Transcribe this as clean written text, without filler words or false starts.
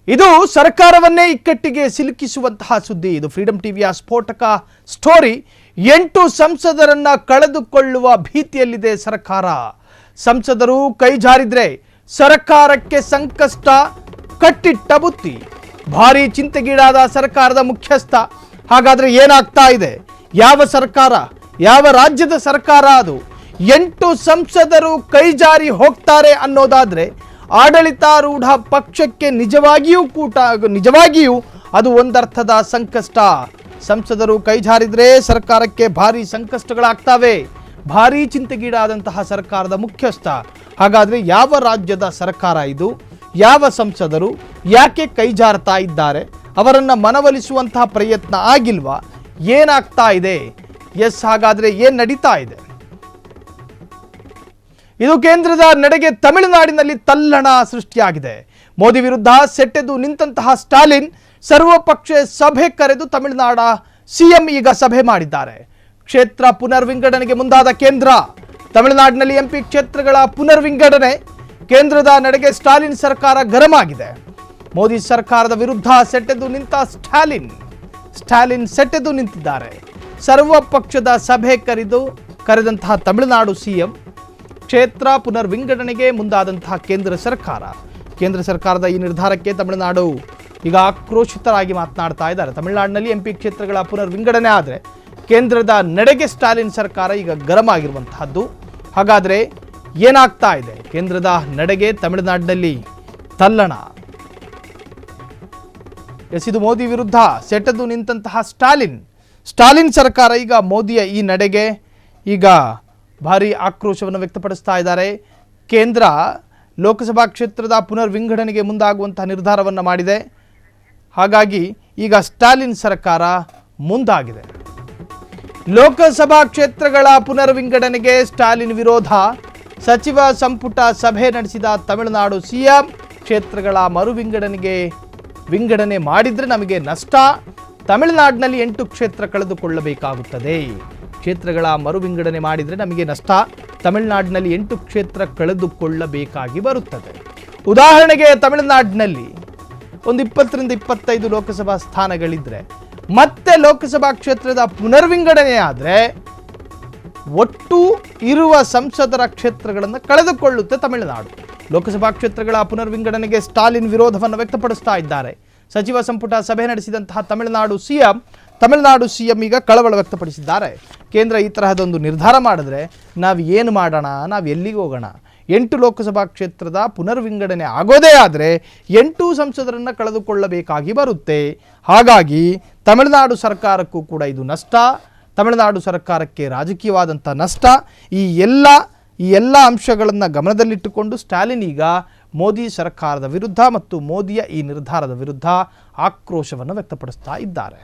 ಇದು ಸರ್ಕಾರವನ್ನೇ ಇಕ್ಕಟ್ಟಿಗೆ ಸಿಲುಕಿಸುವಂತಹ ಸುದ್ದಿ. ಇದು ಫ್ರೀಡಂ ಟಿವಿಯ ಸ್ಫೋಟಕ ಸ್ಟೋರಿ. 8 ಸಂಸದರನ್ನ ಕಳೆದುಕೊಳ್ಳುವ ಭೀತಿಯಲ್ಲಿದೆ ಸರ್ಕಾರ. ಸಂಸದರು ಕೈ ಜಾರಿದ್ರೆ ಸರ್ಕಾರಕ್ಕೆ ಸಂಕಷ್ಟ, ಕಟ್ಟಿಟ್ಟ ಬುತ್ತಿ. ಭಾರಿ ಚಿಂತೆಗೀಡಾದ ಸರ್ಕಾರದ ಮುಖ್ಯಸ್ಥ. ಹಾಗಾದ್ರೆ ಏನಾಗ್ತಾ ಇದೆ? ಯಾವ ಸರ್ಕಾರ, ಯಾವ ರಾಜ್ಯದ ಸರ್ಕಾರ ಅದು? 8 ಸಂಸದರು ಕೈ ಜಾರಿ ಹೋಗ್ತಾರೆ ಅನ್ನೋದಾದ್ರೆ ಆಡಳಿತಾರೂಢ ಪಕ್ಷಕ್ಕೆ ನಿಜವಾಗಿಯೂ ಅದು ಒಂದರ್ಥದ ಸಂಕಷ್ಟ. ಸಂಸದರು ಕೈ ಜಾರಿದ್ರೆ ಸರ್ಕಾರಕ್ಕೆ ಭಾರಿ ಸಂಕಷ್ಟಗಳಾಗ್ತವೆ. ಭಾರಿ ಚಿಂತೆಗೀಡಾದಂತಹ ಸರ್ಕಾರದ ಮುಖ್ಯಸ್ಥ. ಹಾಗಾದ್ರೆ ಯಾವ ರಾಜ್ಯದ ಸರ್ಕಾರ ಇದು? ಯಾವ ಸಂಸದರು ಯಾಕೆ ಕೈ ಜಾರ್ತಾ ಇದ್ದಾರೆ? ಅವರನ್ನು ಮನವೊಲಿಸುವಂತಹ ಪ್ರಯತ್ನ ಆಗಿಲ್ವಾ? ಏನಾಗ್ತಾ ಇದೆ? ಹಾಗಾದ್ರೆ ಏನು ನಡೀತಾ ಇದೆ? ಇದು ಕೇಂದ್ರದ ನಡೆಗೆ ತಮಿಳುನಾಡಿನಲ್ಲಿ ತಲ್ಲಣ ಸೃಷ್ಟಿಯಾಗಿದೆ. ಮೋದಿ ವಿರುದ್ಧ ಸೆಟೆದು ನಿಂತಹ ಸ್ಟಾಲಿನ್ ಸರ್ವಪಕ್ಷ ಸಭೆ ಕರೆದು ತಮಿಳುನಾಡ ಸಿಎಂ ಈಗ ಸಭೆ ಮಾಡಿದ್ದಾರೆ. ಕ್ಷೇತ್ರ ಪುನರ್ವಿಂಗಡಣೆಗೆ ಮುಂದಾದ ಕೇಂದ್ರ. ತಮಿಳುನಾಡಿನಲ್ಲಿ ಎಂಪಿ ಕ್ಷೇತ್ರಗಳ ಪುನರ್ವಿಂಗಡಣೆ ಕೇಂದ್ರದ ನಡೆಗೆ ಸ್ಟಾಲಿನ್ ಸರ್ಕಾರ ಗರಂ ಆಗಿದೆ. ಮೋದಿ ಸರ್ಕಾರದ ವಿರುದ್ಧ ಸೆಟೆದು ನಿಂತ ಸ್ಟಾಲಿನ್ ಸೆಟೆದು ನಿಂತಿದ್ದಾರೆ. ಸರ್ವಪಕ್ಷದ ಸಭೆ ಕರೆದಂತಹ ತಮಿಳುನಾಡು ಸಿಎಂ ಕ್ಷೇತ್ರ ಪುನರ್ವಿಂಗಡಣೆಗೆ ಮುಂದಾದಂತಹ ಕೇಂದ್ರ ಸರ್ಕಾರದ ಈ ನಿರ್ಧಾರಕ್ಕೆ ತಮಿಳುನಾಡು ಈಗ ಆಕ್ರೋಶಿತರಾಗಿ ಮಾತನಾಡ್ತಾ ಇದ್ದಾರೆ. ತಮಿಳುನಾಡಿನಲ್ಲಿ ಎಂಪಿ ಕ್ಷೇತ್ರಗಳ ಪುನರ್ವಿಂಗಡಣೆ ಆದರೆ ಕೇಂದ್ರದ ನಡೆಗೆ ಸ್ಟಾಲಿನ್ ಸರ್ಕಾರ ಈಗ ಗರಂ ಆಗಿರುವಂತಹದ್ದು. ಹಾಗಾದರೆ ಏನಾಗ್ತಾ ಇದೆ? ಕೇಂದ್ರದ ನಡೆಗೆ ತಮಿಳುನಾಡಿನಲ್ಲಿ ತಲ್ಲಣ. ಇದು ಮೋದಿ ವಿರುದ್ಧ ಸೆಟೆದು ನಿಂತಹ ಸ್ಟಾಲಿನ್ ಸರ್ಕಾರ ಈಗ ಮೋದಿಯ ಈ ನಡೆಗೆ ಈಗ ಭಾರಿ ಆಕ್ರೋಶವನ್ನು ವ್ಯಕ್ತಪಡಿಸ್ತಾ ಇದ್ದಾರೆ. ಕೇಂದ್ರ ಲೋಕಸಭಾ ಕ್ಷೇತ್ರದ ಪುನರ್ವಿಂಗಡಣೆಗೆ ಮುಂದಾಗುವಂತಹ ನಿರ್ಧಾರವನ್ನು ಮಾಡಿದೆ. ಹಾಗಾಗಿ ಈಗ ಸ್ಟಾಲಿನ್ ಸರ್ಕಾರ ಮುಂದಾಗಿದೆ. ಲೋಕಸಭಾ ಕ್ಷೇತ್ರಗಳ ಪುನರ್ವಿಂಗಡಣೆಗೆ ಸ್ಟಾಲಿನ್ ವಿರೋಧ. ಸಚಿವ ಸಂಪುಟ ಸಭೆ ನಡೆಸಿದ ತಮಿಳುನಾಡು ಸಿಎಂ ಕ್ಷೇತ್ರಗಳ ವಿಂಗಡಣೆ ಮಾಡಿದರೆ ನಮಗೆ ನಷ್ಟ. ತಮಿಳುನಾಡಿನಲ್ಲಿ 8 ಕ್ಷೇತ್ರ ಕಳೆದುಕೊಳ್ಳಬೇಕಾಗುತ್ತದೆ. ಕ್ಷೇತ್ರಗಳ ಮರುವಿಂಗಡಣೆ ಮಾಡಿದರೆ ನಮಗೆ ನಷ್ಟ. ತಮಿಳುನಾಡಿನಲ್ಲಿ 8 ಕ್ಷೇತ್ರ ಕಳೆದುಕೊಳ್ಳಬೇಕಾಗಿ ಬರುತ್ತದೆ. ಉದಾಹರಣೆಗೆ ತಮಿಳುನಾಡಿನಲ್ಲಿ ಒಂದು 20ರಿಂದ 25 ಲೋಕಸಭಾ ಸ್ಥಾನಗಳಿದ್ರೆ ಮತ್ತೆ ಲೋಕಸಭಾ ಕ್ಷೇತ್ರದ ಪುನರ್ವಿಂಗಡಣೆ ಆದರೆ ಒಟ್ಟು ಇರುವ ಸಂಸದರ ಕ್ಷೇತ್ರಗಳನ್ನು ಕಳೆದುಕೊಳ್ಳುತ್ತೆ ತಮಿಳುನಾಡು. ಲೋಕಸಭಾ ಕ್ಷೇತ್ರಗಳ ಪುನರ್ವಿಂಗಡಣೆಗೆ ಸ್ಟಾಲಿನ್ ವಿರೋಧವನ್ನು ವ್ಯಕ್ತಪಡಿಸ್ತಾ ಇದ್ದಾರೆ. ಸಚಿವ ಸಂಪುಟ ಸಭೆ ನಡೆಸಿದಂತಹ ತಮಿಳುನಾಡು ಸಿಎಂ ಈಗ ಕಳವಳ ವ್ಯಕ್ತಪಡಿಸಿದ್ದಾರೆ. ಕೇಂದ್ರ ಈ ತರಹದೊಂದು ನಿರ್ಧಾರ ಮಾಡಿದ್ರೆ ನಾವು ಏನು ಮಾಡೋಣ, ನಾವು ಎಲ್ಲಿಗೆ ಹೋಗೋಣ? 8 ಲೋಕಸಭಾ ಕ್ಷೇತ್ರದ ಪುನರ್ವಿಂಗಡಣೆ ಆಗೋದೇ ಆದರೆ 8 ಸಂಸದರನ್ನು ಕಳೆದುಕೊಳ್ಳಬೇಕಾಗಿ ಬರುತ್ತೆ. ಹಾಗಾಗಿ ತಮಿಳುನಾಡು ಸರ್ಕಾರಕ್ಕೂ ಕೂಡ ಇದು ನಷ್ಟ. ತಮಿಳುನಾಡು ಸರ್ಕಾರಕ್ಕೆ ರಾಜಕೀಯವಾದಂಥ ನಷ್ಟ. ಈ ಎಲ್ಲ ಅಂಶಗಳನ್ನು ಗಮನದಲ್ಲಿಟ್ಟುಕೊಂಡು ಸ್ಟಾಲಿನ್ ಈಗ ಮೋದಿ ಸರ್ಕಾರದ ವಿರುದ್ಧ ಮತ್ತು ಮೋದಿಯ ಈ ನಿರ್ಧಾರದ ವಿರುದ್ಧ ಆಕ್ರೋಶವನ್ನು ವ್ಯಕ್ತಪಡಿಸ್ತಾ ಇದ್ದಾರೆ.